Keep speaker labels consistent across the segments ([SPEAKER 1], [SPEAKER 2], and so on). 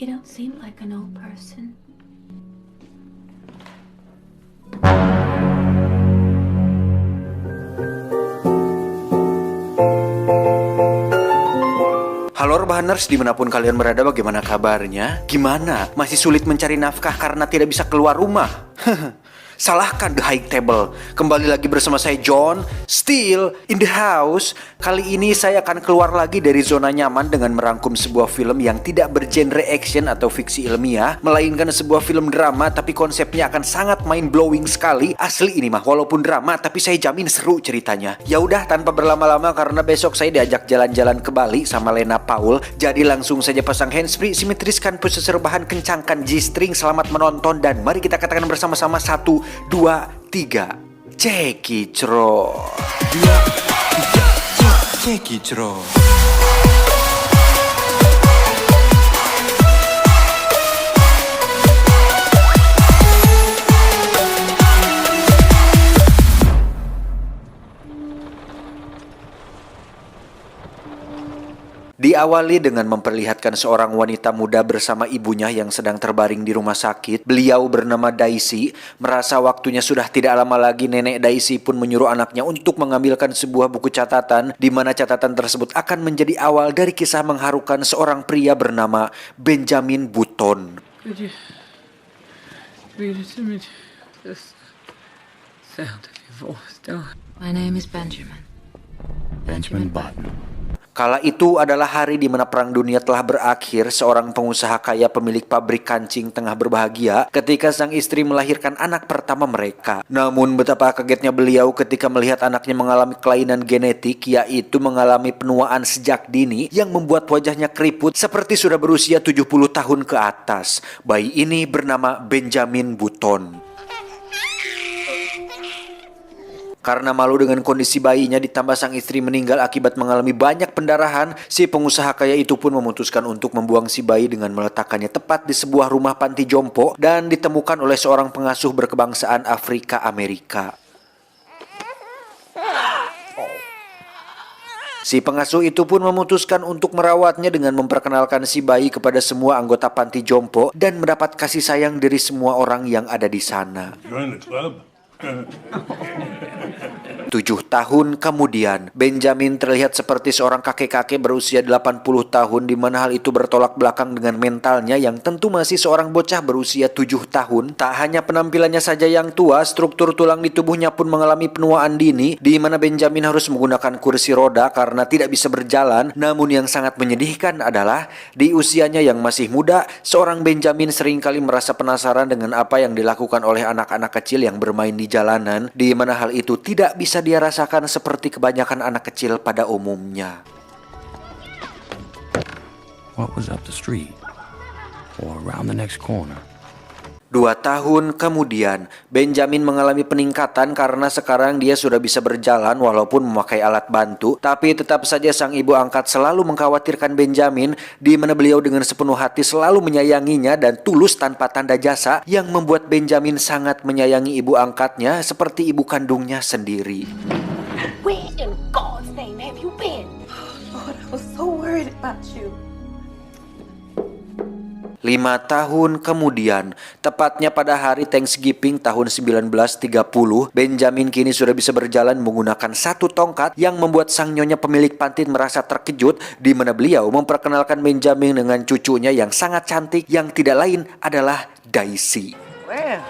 [SPEAKER 1] You don't seem like an old person.
[SPEAKER 2] Halo Rebahaners, dimanapun kalian berada, bagaimana kabarnya? Gimana? Masih sulit mencari nafkah karena tidak bisa keluar rumah? Salahkan The High Table. Kembali lagi bersama saya John, still in the house. Kali ini saya akan keluar lagi dari zona nyaman dengan merangkum sebuah film yang tidak bergenre action atau fiksi ilmiah, melainkan sebuah film drama tapi konsepnya akan sangat mind blowing sekali. Asli ini mah, walaupun drama tapi saya jamin seru ceritanya. Ya udah, tanpa berlama-lama karena besok saya diajak jalan-jalan ke Bali sama Lena Paul. Jadi langsung saja pasang handsfree, simetriskan pusat rebahan, kencangkan G-string. Selamat menonton dan mari kita katakan bersama-sama 1, 2, 3. Cekicro. 2, 3, Cekicro. Diawali dengan memperlihatkan seorang wanita muda bersama ibunya yang sedang terbaring di rumah sakit. Beliau bernama Daisy. Merasa waktunya sudah tidak lama lagi, nenek Daisy pun menyuruh anaknya untuk mengambilkan sebuah buku catatan, di mana catatan tersebut akan menjadi awal dari kisah mengharukan seorang pria bernama Benjamin Button.
[SPEAKER 3] Could you read it to me? Just sound of your voice, darling.
[SPEAKER 1] My name is Benjamin.
[SPEAKER 4] Benjamin Button.
[SPEAKER 2] Kala itu adalah hari di mana Perang Dunia telah berakhir. Seorang pengusaha kaya pemilik pabrik kancing tengah berbahagia ketika sang istri melahirkan anak pertama mereka. Namun betapa kagetnya beliau ketika melihat anaknya mengalami kelainan genetik, yaitu mengalami penuaan sejak dini yang membuat wajahnya keriput seperti sudah berusia 70 tahun ke atas. Bayi ini bernama Benjamin Button. Karena malu dengan kondisi bayinya ditambah sang istri meninggal akibat mengalami banyak pendarahan, si pengusaha kaya itu pun memutuskan untuk membuang si bayi dengan meletakkannya tepat di sebuah rumah panti jompo dan ditemukan oleh seorang pengasuh berkebangsaan Afrika Amerika. Si pengasuh itu pun memutuskan untuk merawatnya dengan memperkenalkan si bayi kepada semua anggota panti jompo dan mendapat kasih sayang dari semua orang yang ada di sana.
[SPEAKER 4] Join the club.
[SPEAKER 2] 7 tahun kemudian, Benjamin terlihat seperti seorang kakek-kakek berusia 80 tahun, di mana hal itu bertolak belakang dengan mentalnya yang tentu masih seorang bocah berusia 7 tahun. Tak hanya penampilannya saja yang tua, struktur tulang di tubuhnya pun mengalami penuaan dini, di mana Benjamin harus menggunakan kursi roda karena tidak bisa berjalan. Namun yang sangat menyedihkan adalah di usianya yang masih muda, seorang Benjamin seringkali merasa penasaran dengan apa yang dilakukan oleh anak-anak kecil yang bermain di jalanan, di mana hal itu tidak bisa dia rasakan seperti kebanyakan anak kecil pada umumnya.
[SPEAKER 4] What was up the street? Or around the next corner?
[SPEAKER 2] 2 tahun kemudian, Benjamin mengalami peningkatan karena sekarang dia sudah bisa berjalan walaupun memakai alat bantu. Tapi tetap saja sang ibu angkat selalu mengkhawatirkan Benjamin, di mana beliau dengan sepenuh hati selalu menyayanginya dan tulus tanpa tanda jasa, yang membuat Benjamin sangat menyayangi ibu angkatnya seperti ibu kandungnya sendiri.
[SPEAKER 1] Where in God's name have you been?
[SPEAKER 5] Lord, I was so worried about you.
[SPEAKER 2] 5 tahun kemudian, tepatnya pada hari Thanksgiving tahun 1930, Benjamin kini sudah bisa berjalan menggunakan satu tongkat yang membuat sang nyonya pemilik panti merasa terkejut, di mana beliau memperkenalkan Benjamin dengan cucunya yang sangat cantik yang tidak lain adalah Daisy.
[SPEAKER 6] Well,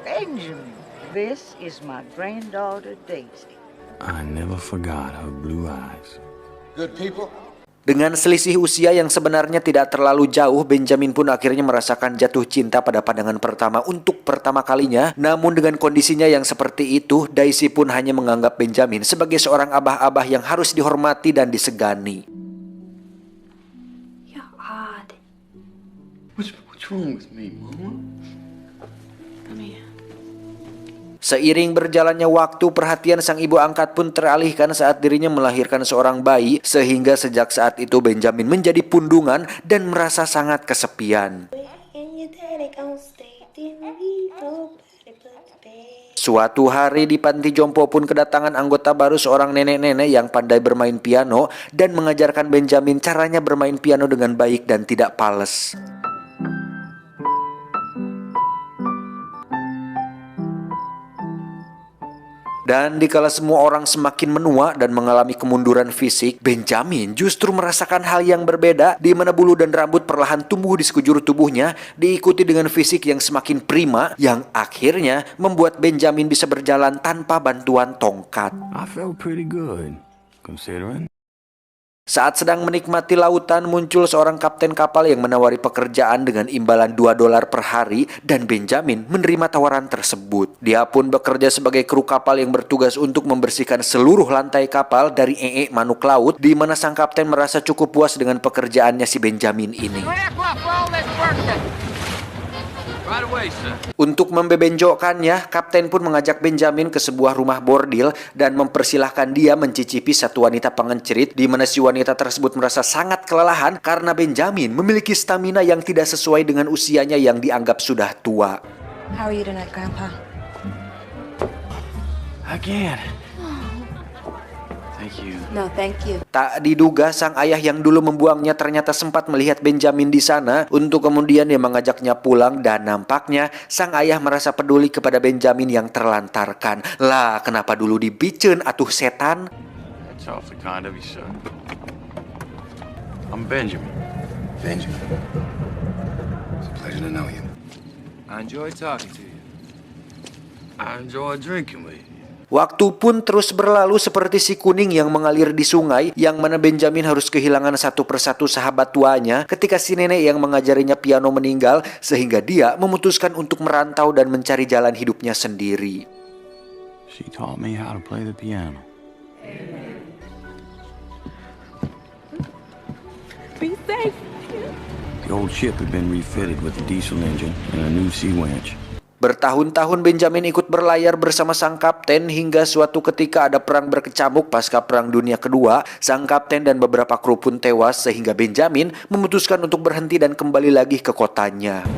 [SPEAKER 6] Benjamin, this is my granddaughter Daisy.
[SPEAKER 4] I never forgot her blue eyes.
[SPEAKER 7] Good people.
[SPEAKER 2] Dengan selisih usia yang sebenarnya tidak terlalu jauh, Benjamin pun akhirnya merasakan jatuh cinta pada pandangan pertama untuk pertama kalinya. Namun dengan kondisinya yang seperti itu, Daisy pun hanya menganggap Benjamin sebagai seorang abah-abah yang harus dihormati dan disegani.
[SPEAKER 1] You're odd.
[SPEAKER 4] What's wrong with me, Mama?
[SPEAKER 1] Come here.
[SPEAKER 2] Seiring berjalannya waktu, perhatian sang ibu angkat pun teralihkan saat dirinya melahirkan seorang bayi, sehingga sejak saat itu Benjamin menjadi pundungan dan merasa sangat kesepian. Suatu hari di panti jompo pun kedatangan anggota baru, seorang nenek-nenek yang pandai bermain piano dan mengajarkan Benjamin caranya bermain piano dengan baik dan tidak pales. Dan dikala semua orang semakin menua dan mengalami kemunduran fisik, Benjamin justru merasakan hal yang berbeda, di mana bulu dan rambut perlahan tumbuh di sekujur tubuhnya, diikuti dengan fisik yang semakin prima, yang akhirnya membuat Benjamin bisa berjalan tanpa bantuan tongkat.
[SPEAKER 4] I felt pretty good, considering.
[SPEAKER 2] Saat sedang menikmati lautan, muncul seorang kapten kapal yang menawari pekerjaan dengan imbalan $2 per hari, dan Benjamin menerima tawaran tersebut. Dia pun bekerja sebagai kru kapal yang bertugas untuk membersihkan seluruh lantai kapal dari manuk laut, di mana sang kapten merasa cukup puas dengan pekerjaannya si Benjamin ini.
[SPEAKER 4] Right away, sir.
[SPEAKER 2] Untuk membebenjokkannya, kapten pun mengajak Benjamin ke sebuah rumah bordil dan mempersilahkan dia mencicipi satu wanita pengencerit, di mana si wanita tersebut merasa sangat kelelahan karena Benjamin memiliki stamina yang tidak sesuai dengan usianya yang dianggap sudah tua.
[SPEAKER 5] How are you tonight, Grandpa?
[SPEAKER 4] Again. Thank you.
[SPEAKER 5] No, thank you.
[SPEAKER 2] Tak diduga sang ayah yang dulu membuangnya ternyata sempat melihat Benjamin di sana untuk kemudian dia mengajaknya pulang, dan nampaknya sang ayah merasa peduli kepada Benjamin yang terlantarkan. Lah, kenapa dulu dibiceun atuh setan?
[SPEAKER 4] That's awfully kind of you, sir. I'm Benjamin.
[SPEAKER 7] Benjamin. It's a pleasure to know you.
[SPEAKER 4] I enjoy talking to you. I enjoy drinking with you.
[SPEAKER 2] Waktu pun terus berlalu seperti si kuning yang mengalir di sungai, yang mana Benjamin harus kehilangan satu persatu sahabat tuanya ketika si nenek yang mengajarinya piano meninggal, sehingga dia memutuskan untuk merantau dan mencari jalan hidupnya sendiri.
[SPEAKER 4] She taught me how to play the piano.
[SPEAKER 5] Be safe.
[SPEAKER 4] The old ship had been refitted with a diesel engine and a new sea winch.
[SPEAKER 2] Bertahun-tahun Benjamin ikut berlayar bersama sang kapten, hingga suatu ketika ada perang berkecamuk pasca Perang Dunia Kedua. Sang kapten dan beberapa kru pun tewas, sehingga Benjamin memutuskan untuk berhenti dan kembali lagi ke kotanya.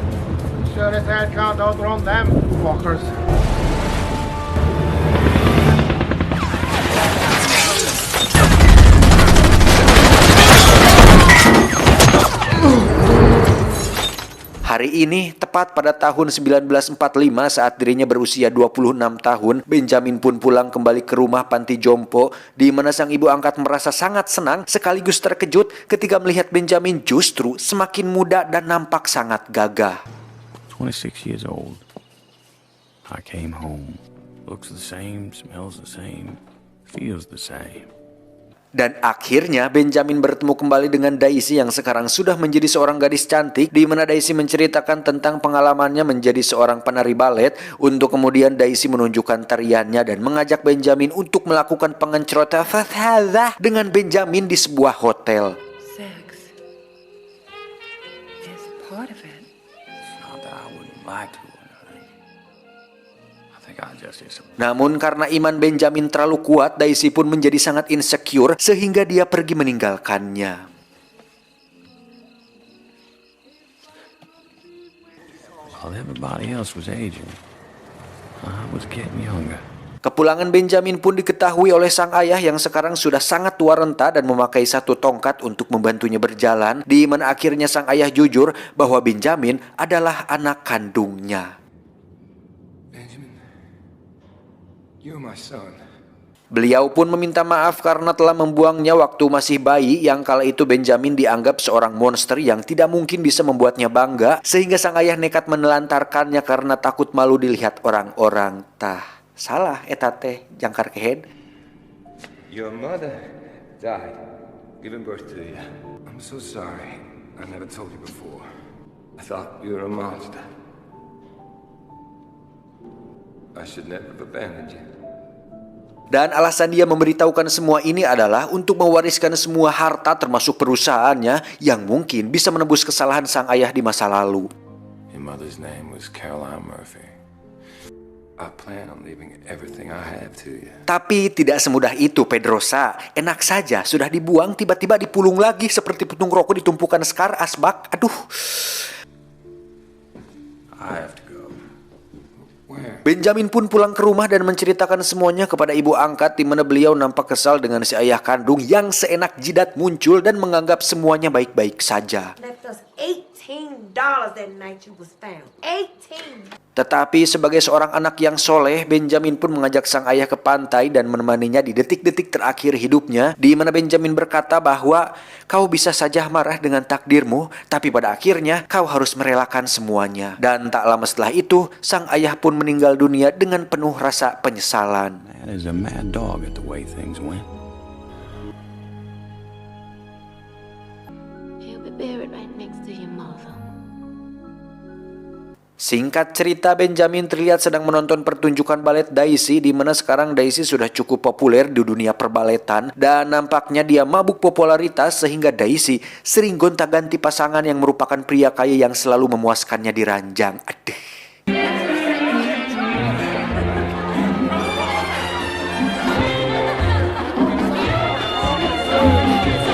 [SPEAKER 2] Hari ini, tepat pada tahun 1945 saat dirinya berusia 26 tahun, Benjamin pun pulang kembali ke rumah panti jompo, di mana sang ibu angkat merasa sangat senang sekaligus terkejut ketika melihat Benjamin justru semakin muda dan nampak sangat gagah.
[SPEAKER 4] 26 years old. I came home. Looks the same, smells the same, feels the same.
[SPEAKER 2] Dan akhirnya Benjamin bertemu kembali dengan Daisy yang sekarang sudah menjadi seorang gadis cantik, di mana Daisy menceritakan tentang pengalamannya menjadi seorang penari balet, untuk kemudian Daisy menunjukkan tariannya dan mengajak Benjamin untuk melakukan pengencrotan dengan Benjamin di sebuah hotel.
[SPEAKER 5] Sex is part of it.
[SPEAKER 4] It's not that I wouldn't like to. I think I just is.
[SPEAKER 2] Namun karena iman Benjamin terlalu kuat, Daisy pun menjadi sangat insecure sehingga dia pergi meninggalkannya.
[SPEAKER 4] While everybody else was aging, I was getting younger.
[SPEAKER 2] Kepulangan Benjamin pun diketahui oleh sang ayah yang sekarang sudah sangat tua renta dan memakai satu tongkat untuk membantunya berjalan, di mana akhirnya sang ayah jujur bahwa Benjamin adalah anak kandungnya.
[SPEAKER 7] You're my son.
[SPEAKER 2] Beliau pun meminta maaf karena telah membuangnya waktu masih bayi, yang kala itu Benjamin dianggap seorang monster yang tidak mungkin bisa membuatnya bangga, sehingga sang ayah nekat menelantarkannya karena takut malu dilihat orang-orang. Tah, salah eta teh jangkar kehead.
[SPEAKER 7] Your mother died giving birth to you. I'm so sorry. I never told you before. I thought you were a monster. I should never have abandoned you.
[SPEAKER 2] Dan alasan dia memberitahukan semua ini adalah untuk mewariskan semua harta termasuk perusahaannya yang mungkin bisa menebus kesalahan sang ayah di masa lalu.
[SPEAKER 7] Your mother's name was Caroline Murphy. I plan on leaving everything I have to you.
[SPEAKER 2] Tapi tidak semudah itu, Pedrosa. Enak saja, sudah dibuang tiba-tiba dipulung lagi seperti putung rokok ditumpukan sekar asbak. Aduh.
[SPEAKER 7] I have to go. Where?
[SPEAKER 2] Benjamin pun pulang ke rumah dan menceritakan semuanya kepada ibu angkat, di mana beliau nampak kesal dengan si ayah kandung yang seenak jidat muncul dan menganggap semuanya baik-baik saja.
[SPEAKER 5] Left us 18
[SPEAKER 1] that night you was found. 18.
[SPEAKER 2] Tetapi sebagai seorang anak yang soleh, Benjamin pun mengajak sang ayah ke pantai dan menemaninya di detik-detik terakhir hidupnya, di mana Benjamin berkata bahwa kau bisa saja marah dengan takdirmu, tapi pada akhirnya kau harus merelakan semuanya. Dan tak lama setelah itu, sang ayah pun meninggal dunia dengan penuh rasa penyesalan.
[SPEAKER 4] That is a mad dog at the way things went.
[SPEAKER 1] He'll be buried right next to your mother.
[SPEAKER 2] Singkat cerita, Benjamin terlihat sedang menonton pertunjukan balet Daisy, di mana sekarang Daisy sudah cukup populer di dunia perbaletan, dan nampaknya dia mabuk popularitas sehingga Daisy sering gonta-ganti pasangan yang merupakan pria kaya yang selalu memuaskannya di ranjang. Aduh.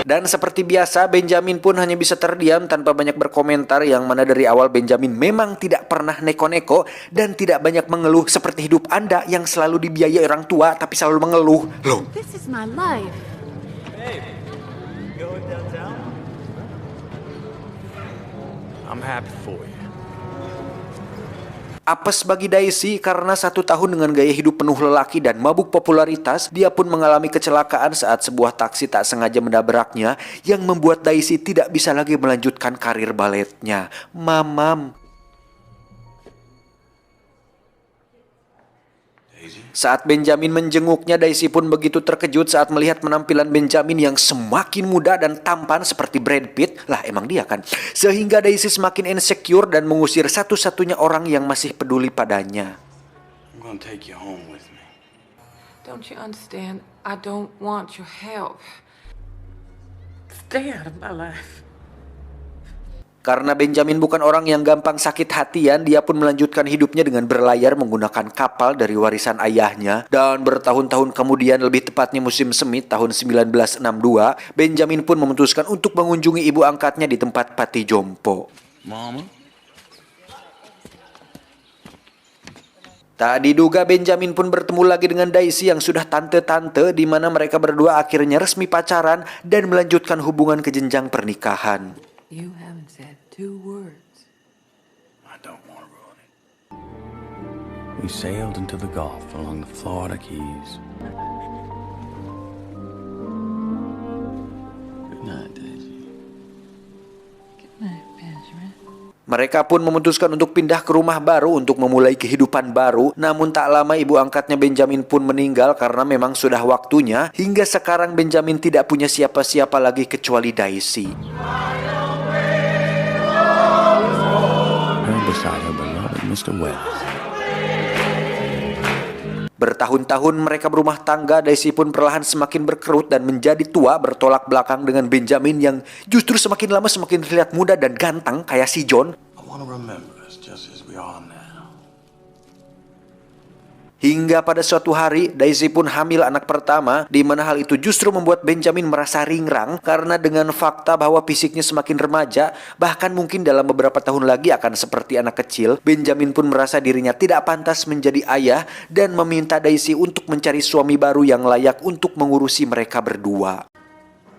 [SPEAKER 2] Dan seperti biasa, Benjamin pun hanya bisa terdiam tanpa banyak berkomentar, yang mana dari awal Benjamin memang tidak pernah neko-neko dan tidak banyak mengeluh seperti hidup Anda yang selalu dibiayai orang tua tapi selalu mengeluh. Loh,
[SPEAKER 5] This is my life.
[SPEAKER 4] I'm happy for you.
[SPEAKER 2] apes bagi Daisy karena 1 tahun dengan gaya hidup penuh lelaki dan mabuk popularitas, dia pun mengalami kecelakaan saat sebuah taksi tak sengaja menabraknya yang membuat Daisy tidak bisa lagi melanjutkan karir baletnya. Mamam. Saat Benjamin menjenguknya, Daisy pun begitu terkejut saat melihat penampilan Benjamin yang semakin muda dan tampan seperti Brad Pitt. Lah emang dia kan. Sehingga Daisy semakin insecure dan mengusir satu-satunya orang yang masih peduli padanya.
[SPEAKER 4] I'm gonna take you home with me.
[SPEAKER 3] Don't you understand? I don't want your help. Stay out of my life.
[SPEAKER 2] Karena Benjamin bukan orang yang gampang sakit hatian, dia pun melanjutkan hidupnya dengan berlayar menggunakan kapal dari warisan ayahnya. Dan bertahun-tahun kemudian, lebih tepatnya musim semi tahun 1962, Benjamin pun memutuskan untuk mengunjungi ibu angkatnya di tempat Pati Jompo.
[SPEAKER 4] Mama?
[SPEAKER 2] Tak diduga Benjamin pun bertemu lagi dengan Daisy yang sudah tante-tante, di mana mereka berdua akhirnya resmi pacaran dan melanjutkan hubungan ke jenjang pernikahan.
[SPEAKER 5] You haven't said 2 words.
[SPEAKER 4] I don't want to ruin it. We sailed into the Gulf along the Florida Keys. Good night, Daisy.
[SPEAKER 5] Good night, Benjamin.
[SPEAKER 2] Mereka pun memutuskan untuk pindah ke rumah baru untuk memulai kehidupan baru. Namun tak lama ibu angkatnya Benjamin pun meninggal karena memang sudah waktunya. Hingga sekarang Benjamin tidak punya siapa-siapa lagi kecuali Daisy.
[SPEAKER 4] Beside her beloved Mr. Wells.
[SPEAKER 2] Bertahun-tahun mereka berumah tangga, Daisy pun perlahan semakin berkerut dan menjadi tua, bertolak belakang dengan Benjamin yang justru semakin lama semakin terlihat muda dan ganteng kayak si John.
[SPEAKER 4] I want to remember us just as we are now.
[SPEAKER 2] Hingga pada suatu hari, Daisy pun hamil anak pertama, di mana hal itu justru membuat Benjamin merasa ringrang karena dengan fakta bahwa fisiknya semakin remaja, bahkan mungkin dalam beberapa tahun lagi akan seperti anak kecil, Benjamin pun merasa dirinya tidak pantas menjadi ayah dan meminta Daisy untuk mencari suami baru yang layak untuk mengurusi mereka berdua.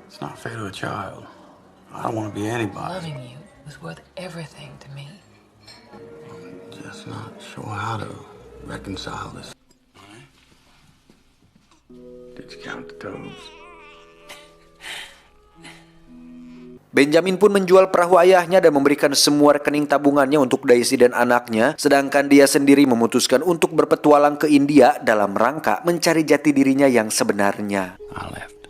[SPEAKER 4] It's not fair to a child. I don't want to be anybody.
[SPEAKER 5] Loving you was worth everything to me.
[SPEAKER 4] I'm just not sure how to reconcile this. Did you count the toes?
[SPEAKER 2] Benjamin pun menjual perahu ayahnya dan memberikan semua rekening tabungannya untuk Daisy dan anaknya, sedangkan dia sendiri memutuskan untuk berpetualang ke India dalam rangka mencari jati dirinya yang sebenarnya.
[SPEAKER 4] I left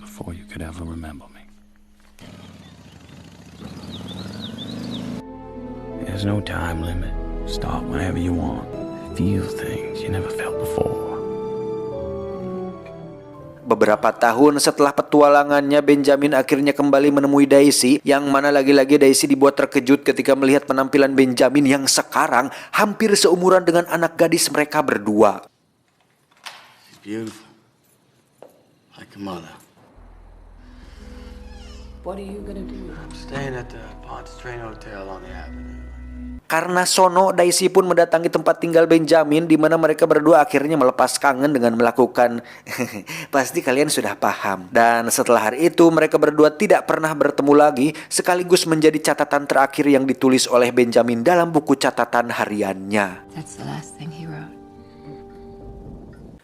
[SPEAKER 4] before you could ever remember me. There's no time limit. Start whenever you want. Feel things you never felt before.
[SPEAKER 2] Beberapa tahun setelah petualangannya, Benjamin akhirnya kembali menemui Daisy, yang mana lagi-lagi Daisy dibuat terkejut ketika melihat penampilan Benjamin yang sekarang hampir seumuran dengan anak gadis mereka berdua.
[SPEAKER 4] She's beautiful. Like a mother.
[SPEAKER 3] What are you gonna do?
[SPEAKER 4] I'm staying at the Ponce Train Hotel on the Avenue.
[SPEAKER 2] Karena sono, Daisy pun mendatangi tempat tinggal Benjamin di mana mereka berdua akhirnya melepas kangen dengan melakukan pasti kalian sudah paham. Dan setelah hari itu mereka berdua tidak pernah bertemu lagi, sekaligus menjadi catatan terakhir yang ditulis oleh Benjamin dalam buku catatan hariannya.
[SPEAKER 5] That's the last thing he wrote.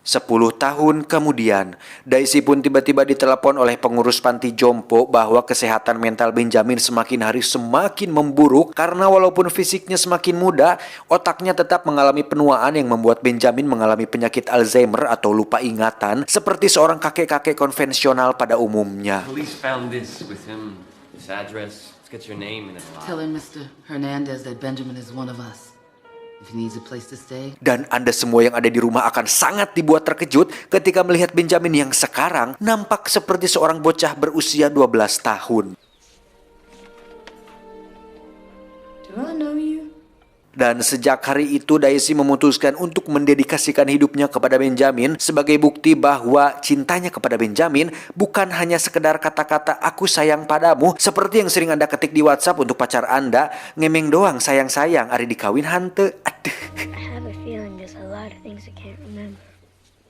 [SPEAKER 2] 10 tahun kemudian, Daisy pun tiba-tiba ditelepon oleh pengurus panti jompo bahwa kesehatan mental Benjamin semakin hari semakin memburuk karena walaupun fisiknya semakin muda, otaknya tetap mengalami penuaan yang membuat Benjamin mengalami penyakit Alzheimer atau lupa ingatan seperti seorang kakek-kakek konvensional pada umumnya.
[SPEAKER 8] Police found this with him, this address. Let's get your name in it.
[SPEAKER 9] Tell Mr. Hernandez that Benjamin is one of us. If he needs a place to stay.
[SPEAKER 2] Dan Anda semua yang ada di rumah akan sangat dibuat terkejut ketika melihat Benjamin yang sekarang nampak seperti seorang bocah berusia 12 tahun.
[SPEAKER 5] Do I know you?
[SPEAKER 2] Dan sejak hari itu Daisy memutuskan untuk mendedikasikan hidupnya kepada Benjamin sebagai bukti bahwa cintanya kepada Benjamin bukan hanya sekedar kata-kata aku sayang padamu seperti yang sering Anda ketik di WhatsApp untuk pacar Anda, ngemeng doang sayang-sayang, ari dikawin hante. Aduh.
[SPEAKER 1] I have a feeling there's a lot of things I can't remember.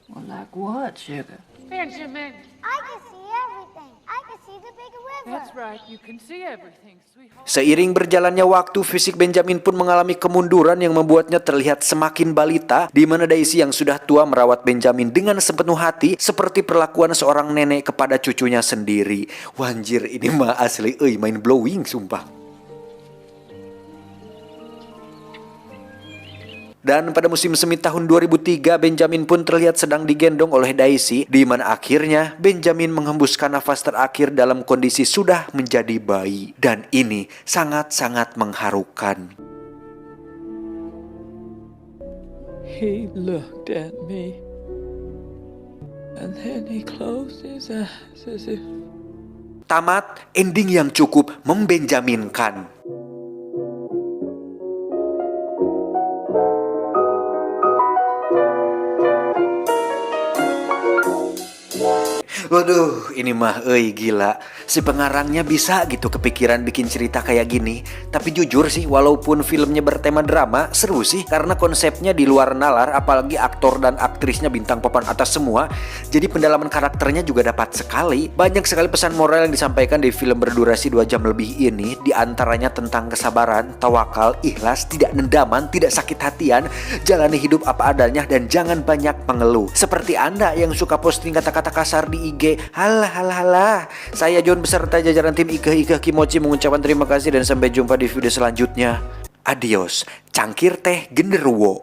[SPEAKER 5] Well, like what, sugar?
[SPEAKER 3] Benjamin!
[SPEAKER 1] I can see everything. I can see the big river.
[SPEAKER 3] That's right, you can see everything, sweetheart.
[SPEAKER 2] Seiring berjalannya waktu, fisik Benjamin pun mengalami kemunduran yang membuatnya terlihat semakin balita, di mana Daisy yang sudah tua merawat Benjamin dengan sepenuh hati seperti perlakuan seorang nenek kepada cucunya sendiri. Wanjir, ini mah asli mind blowing sumpah. Dan pada musim semi tahun 2003, Benjamin pun terlihat sedang digendong oleh Daisy, di mana akhirnya Benjamin menghembuskan nafas terakhir dalam kondisi sudah menjadi bayi. Dan ini sangat-sangat mengharukan.
[SPEAKER 3] He looked at me, and then he closed his eyes as if...
[SPEAKER 2] Tamat, ending yang cukup membenjaminkan. Waduh, ini mah gila. Si pengarangnya bisa gitu kepikiran bikin cerita kayak gini. Tapi jujur sih, walaupun filmnya bertema drama, seru sih karena konsepnya di luar nalar, apalagi aktor dan aktrisnya bintang papan atas semua. Jadi pendalaman karakternya juga dapat sekali. Banyak sekali pesan moral yang disampaikan di film berdurasi 2 jam lebih ini, di antaranya tentang kesabaran, tawakal, ikhlas, tidak dendaman, tidak sakit hatian, jalani hidup apa adanya dan jangan banyak mengeluh. Seperti Anda yang suka posting kata-kata kasar di IG, halah. Saya John beserta jajaran tim Ikeh Kimochi mengucapkan terima kasih dan sampai jumpa di video selanjutnya. Adios, cangkir teh genderuwo.